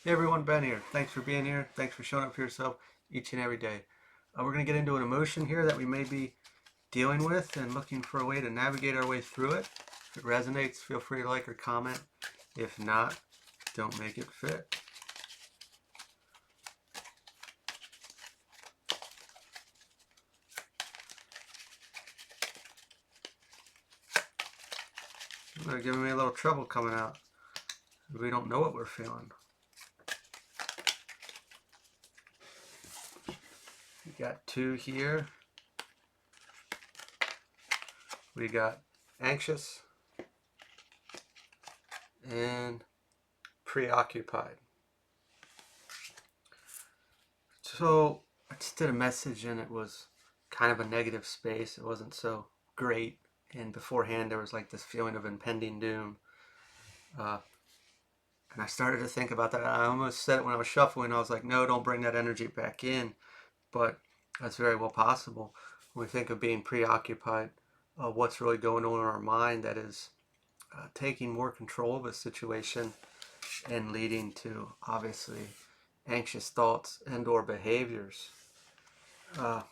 Hey everyone, Ben here. Thanks for being here. Thanks for showing up for yourself each and every day. We're going to get into an emotion here that we may be dealing with and looking for a way to navigate our way through it. If it resonates, feel free to like or comment. If not, don't make it fit. They're giving me a little trouble coming out. We don't know what we're feeling. We got two here. We got anxious and preoccupied. So I just did a message and it was kind of a negative space. It wasn't so great. And beforehand, there was like this feeling of impending doom. Uh, and I started to think about that. I almost said it when I was shuffling. I was like, no, don't bring that energy back in. But that's very well possible. When we think of being preoccupied, what's really going on in our mind that is taking more control of a situation and leading to obviously anxious thoughts and or behaviors. Uh,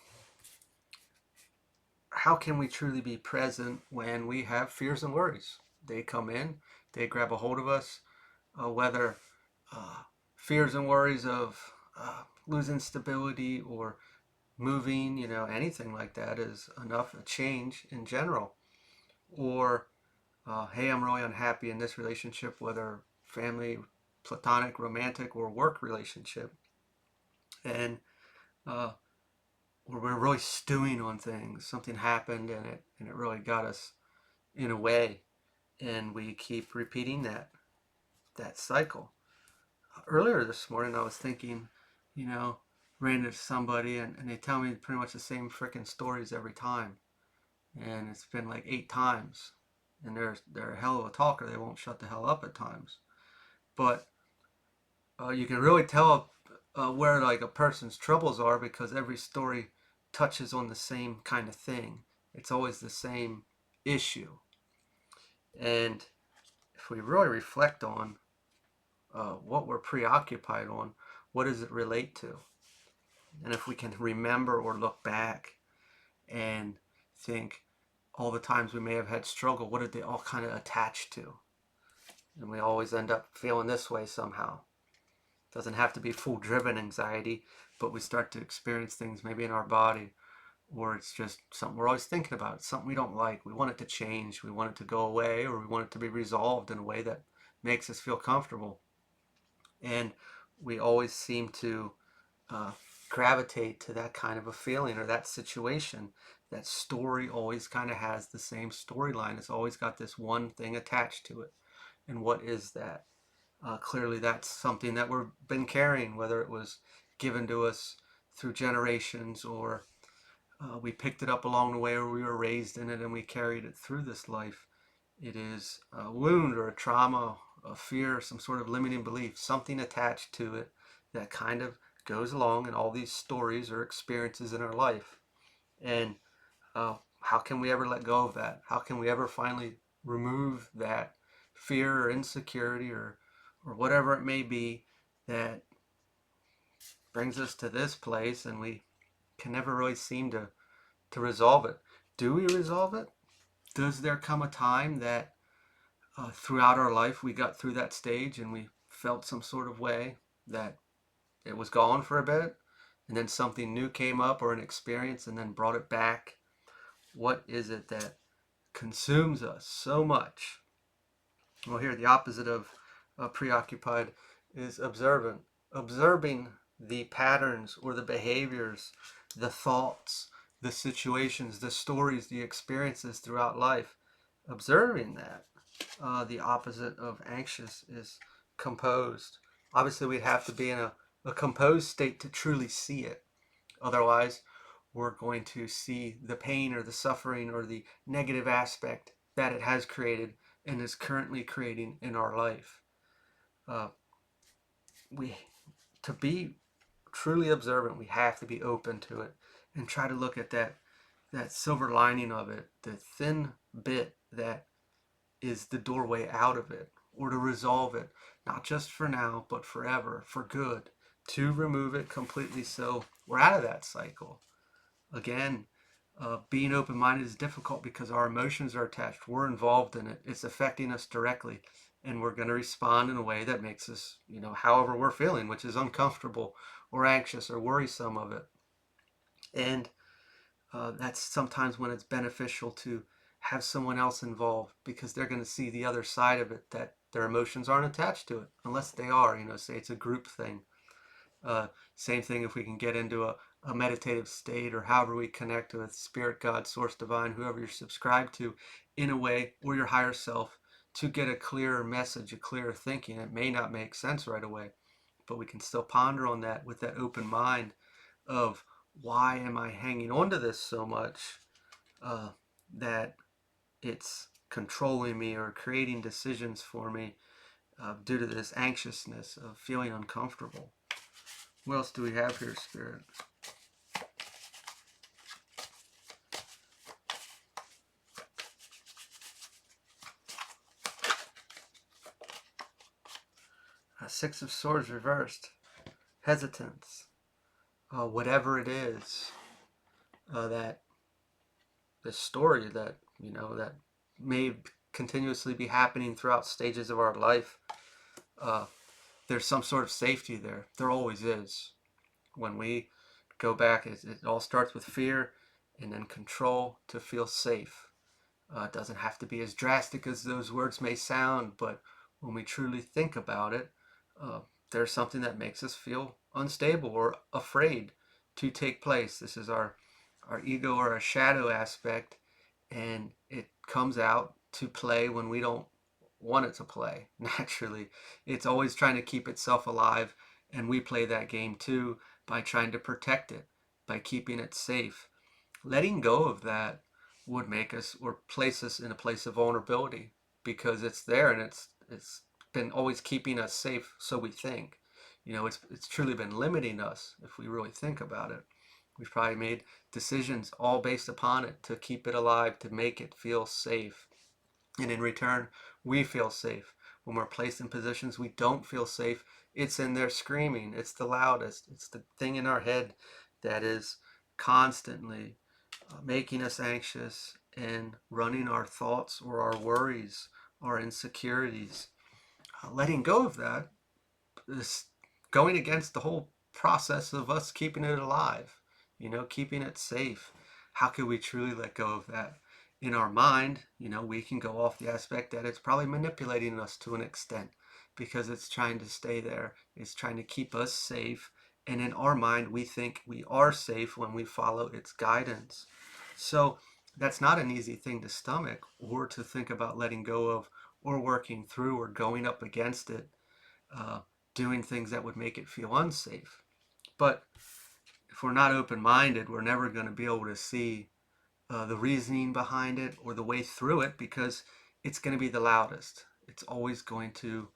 how can we truly be present when we have fears and worries? They come in, they grab a hold of us, whether uh, fears and worries of losing stability or moving, anything like that is enough a change in general. Or, hey, I'm really unhappy in this relationship, whether family, platonic, romantic, or work relationship. And uh, we're really stewing on things. Something happened and it really got us in a way, and we keep repeating that cycle. Earlier this morning, I was thinking, you know, ran into somebody and they tell me pretty much the same freaking stories every time, and it's been like 8 times, and they're a hell of a talker. They won't shut the hell up at times, but you can really tell where like a person's troubles are because every story touches on the same kind of thing. It's always the same issue, and if we really reflect on what we're preoccupied on, what does it relate to? And if we can remember or look back and think all the times we may have had struggle, what did they all kind of attach to? And we always end up feeling this way somehow. It doesn't have to be full driven anxiety, but we start to experience things maybe in our body, or it's just something we're always thinking about. It's something we don't like. We want it to change. We want it to go away, or we want it to be resolved in a way that makes us feel comfortable. And we always seem to uh, gravitate to that kind of a feeling or that situation. That story always kind of has the same storyline. It's always got this one thing attached to it. And what is that? Clearly, that's something that we've been carrying, whether it was given to us through generations or we picked it up along the way or we were raised in it and we carried it through this life. It is a wound or a trauma, a fear, some sort of limiting belief, something attached to it that kind of goes along in all these stories or experiences in our life. And how can we ever let go of that? How can we ever finally remove that fear or insecurity or whatever it may be that brings us to this place and we can never really seem to resolve it? Do we resolve it? Does there come a time that throughout our life we got through that stage and we felt some sort of way that it was gone for a bit and then something new came up or an experience and then brought it back? What is it that consumes us so much? Well, here the opposite of preoccupied is observant. Observing the patterns or the behaviors, the thoughts, the situations, the stories, the experiences throughout life. Observing that. The opposite of anxious is composed. Obviously, we'd have to be in a composed state to truly see it. Otherwise, we're going to see the pain or the suffering or the negative aspect that it has created and is currently creating in our life. Uh, we to be truly observant, we have to be open to it and try to look at that silver lining of it, the thin bit that is the doorway out of it. or to resolve it, not just for now, but forever, for good, to remove it completely so we're out of that cycle. Again, being open minded is difficult because our emotions are attached. We're involved in it. It's affecting us directly. And we're going to respond in a way that makes us, however we're feeling, which is uncomfortable or anxious or worrisome of it. And that's sometimes when it's beneficial to have someone else involved because they're going to see the other side of it, that their emotions aren't attached to it, unless they are, say it's a group thing. Uh, Same thing if we can get into a meditative state or however we connect with spirit, God, source, divine, whoever you're subscribed to, in a way, or your higher self, to get a clearer message, a clearer thinking. It may not make sense right away, but we can still ponder on that with that open mind of why am I hanging on to this so much, uh, that it's controlling me or creating decisions for me, due to this anxiousness of feeling uncomfortable. What else do we have here, Spirit? Six of Swords reversed. Hesitance. Whatever it is, that the story that, that may continuously be happening throughout stages of our life, uh, there's some sort of safety there. There always is. When we go back, it all starts with fear and then control to feel safe. It doesn't have to be as drastic as those words may sound, but when we truly think about it, uh, there's something that makes us feel unstable or afraid to take place. This is our ego or our shadow aspect, and it comes out to play when we don't want it to play. Naturally, it's always trying to keep itself alive, and we play that game too by trying to protect it, by keeping it safe. Letting go of that would make us or place us in a place of vulnerability because it's there and it's been always keeping us safe, so we think. It's truly been limiting us if we really think about it. We've probably made decisions all based upon it to keep it alive, to make it feel safe. And in return, we feel safe. When we're placed in positions we don't feel safe, it's in there screaming. It's the loudest. It's the thing in our head that is constantly making us anxious and running our thoughts or our worries, our insecurities. Letting go of that is going against the whole process of us keeping it alive, keeping it safe. How can we truly let go of that? In our mind, we can go off the aspect that it's probably manipulating us to an extent because it's trying to stay there. It's trying to keep us safe. And in our mind, we think we are safe when we follow its guidance. So that's not an easy thing to stomach or to think about letting go of or working through or going up against it, uh, doing things that would make it feel unsafe. But if we're not open minded, we're never going to be able to see the reasoning behind it or the way through it because it's going to be the loudest. It's always going to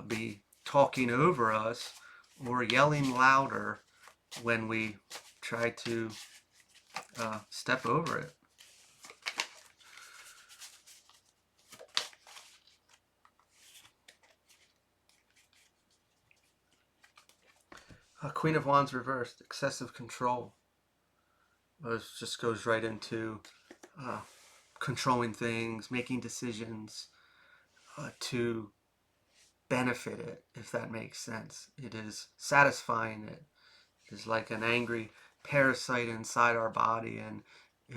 be talking over us or yelling louder when we try to step over it. Queen of Wands reversed, excessive control. It just goes right into uh, controlling things, making decisions to benefit it, if that makes sense. It is satisfying it. It is like an angry parasite inside our body, and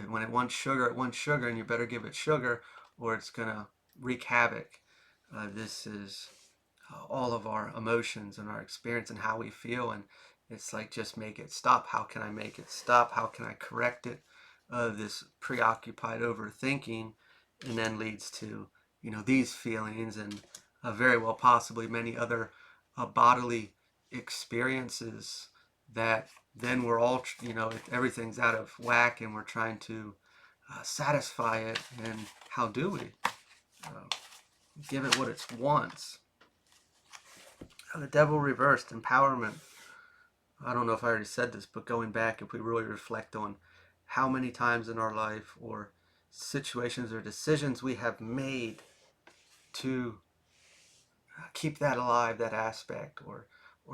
when it wants sugar, and you better give it sugar or it's going to wreak havoc. This is all of our emotions and our experience and how we feel, and it's like, just make it stop. How can I make it stop? How can I correct it? This preoccupied overthinking, and then leads to these feelings and very well possibly many other bodily experiences that then we're all everything's out of whack and we're trying to satisfy it. And how do we give it what it wants? The Devil reversed, empowerment. I don't know if I already said this, but going back, if we really reflect on how many times in our life or situations or decisions we have made to keep that alive, that aspect, or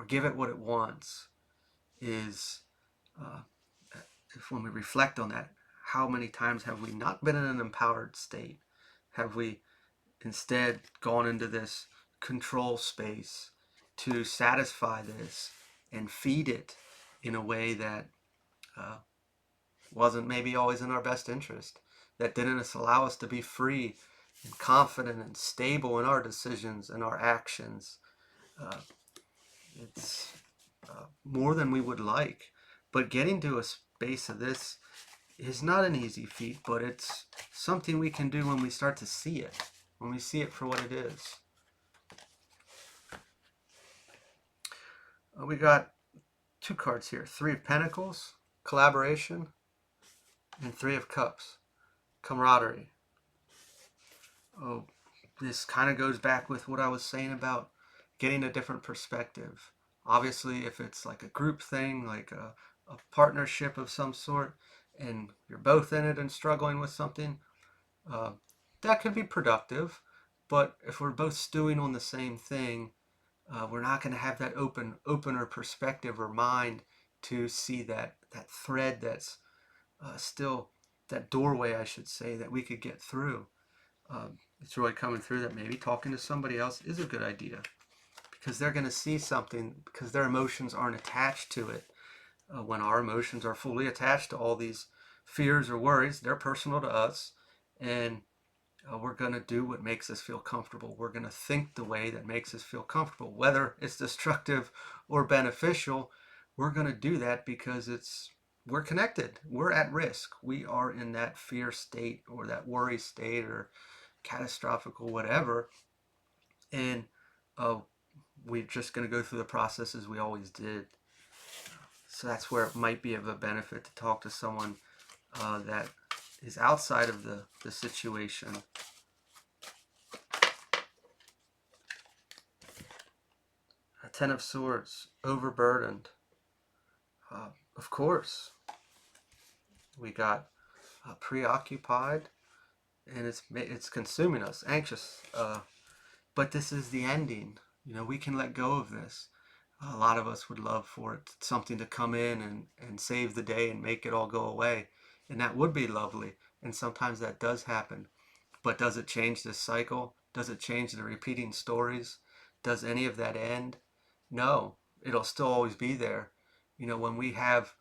give it what it wants, is uh, if when we reflect on that, how many times have we not been in an empowered state? Have we instead gone into this control space to satisfy this and feed it in a way that uh, wasn't maybe always in our best interest, that didn't allow us to be free and confident and stable in our decisions and our actions? Uh, it's more than we would like. But getting to a space of this is not an easy feat, but it's something we can do when we start to see it, when we see it for what it is. We got two cards here: Three of Pentacles, collaboration, and Three of Cups, camaraderie. Oh, this kind of goes back with what I was saying about getting a different perspective. Obviously, if it's like a group thing, like a partnership of some sort, and you're both in it and struggling with something, uh, that could be productive. But if we're both stewing on the same thing, we're not going to have that opener perspective or mind to see that thread that's still that doorway, I should say, that we could get through. It's really coming through that maybe talking to somebody else is a good idea, because they're going to see something, because their emotions aren't attached to it. When our emotions are fully attached to all these fears or worries, they're personal to us, and we're going to do what makes us feel comfortable. We're going to think the way that makes us feel comfortable. Whether it's destructive or beneficial, we're going to do that because we're connected. We're at risk. We are in that fear state or that worry state or catastrophic or whatever. And uh, we're just going to go through the process as we always did. So that's where it might be of a benefit to talk to someone that is outside of the situation. Ten of Swords, overburdened. Of course, we got preoccupied, and it's consuming us, anxious. But this is the ending. We can let go of this. A lot of us would love for it, something to come in and save the day and make it all go away. And that would be lovely. And sometimes that does happen. But does it change this cycle? Does it change the repeating stories? Does any of that end? No, it'll still always be there. When we have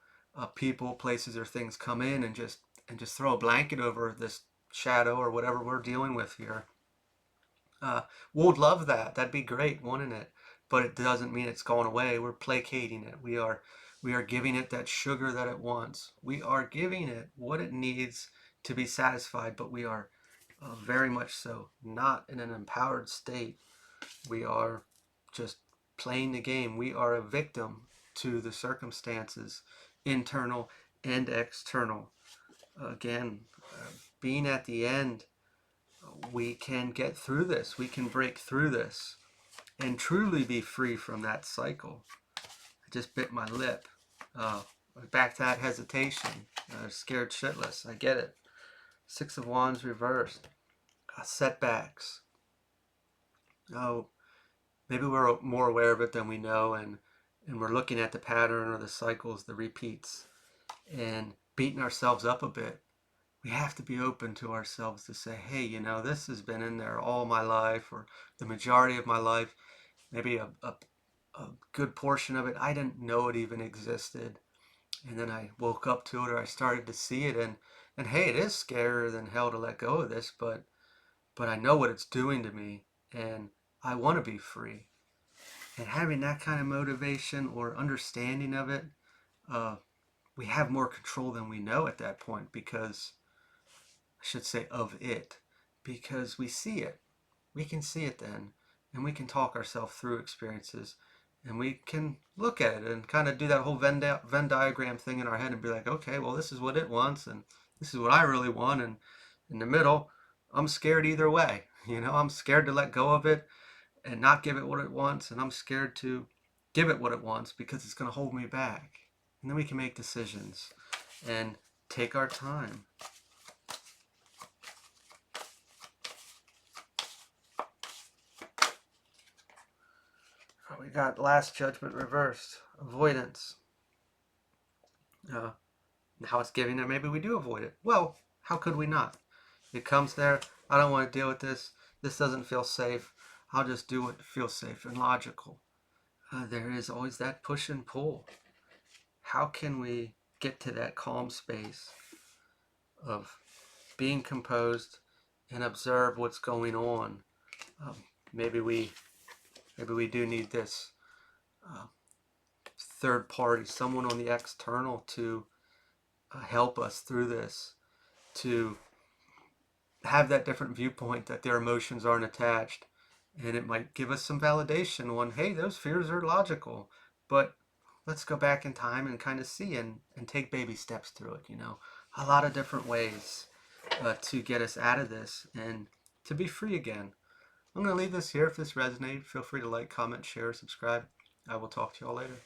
people, places, or things come in and just throw a blanket over this shadow or whatever we're dealing with here, we'll love that. That'd be great, wouldn't it? But it doesn't mean it's going away. We're placating it. We are giving it that sugar that it wants. We are giving it what it needs to be satisfied, but we are very much so not in an empowered state. We are just playing the game. We are a victim to the circumstances, internal and external. Again, being at the end, we can get through this. We can break through this and truly be free from that cycle. I just bit my lip. Uh, Back to that hesitation. Scared shitless. I get it. Six of Wands reversed. Setbacks. Oh, maybe we're more aware of it than we know, and we're looking at the pattern or the cycles, the repeats, and beating ourselves up a bit. We have to be open to ourselves to say, hey, this has been in there all my life, or the majority of my life, maybe a good portion of it. I didn't know it even existed. And then I woke up to it, or I started to see it, and hey, it is scarier than hell to let go of this, but I know what it's doing to me, and I want to be free. And having that kind of motivation or understanding of it, we have more control than we know at that point, because I should say of it, because we see it. We can see it then, and we can talk ourselves through experiences, and we can look at it and kind of do that whole Venn diagram thing in our head and be like, okay, well, this is what it wants, and this is what I really want, and in the middle, I'm scared either way. I'm scared to let go of it and not give it what it wants, and I'm scared to give it what it wants because it's going to hold me back. And then we can make decisions and take our time. We got last judgment reversed. Avoidance. Now it's giving that maybe we do avoid it. Well, how could we not? It comes there. I don't want to deal with this. This doesn't feel safe. I'll just do what feels safe and logical. There is always that push and pull. How can we get to that calm space of being composed and observe what's going on? Um, maybe we do need this third party, someone on the external to help us through this, to have that different viewpoint that their emotions aren't attached. And it might give us some validation on, hey, those fears are logical, but let's go back in time and kind of see and take baby steps through it, a lot of different ways to get us out of this and to be free again. I'm going to leave this here. If this resonated, feel free to like, comment, share, subscribe. I will talk to you all later.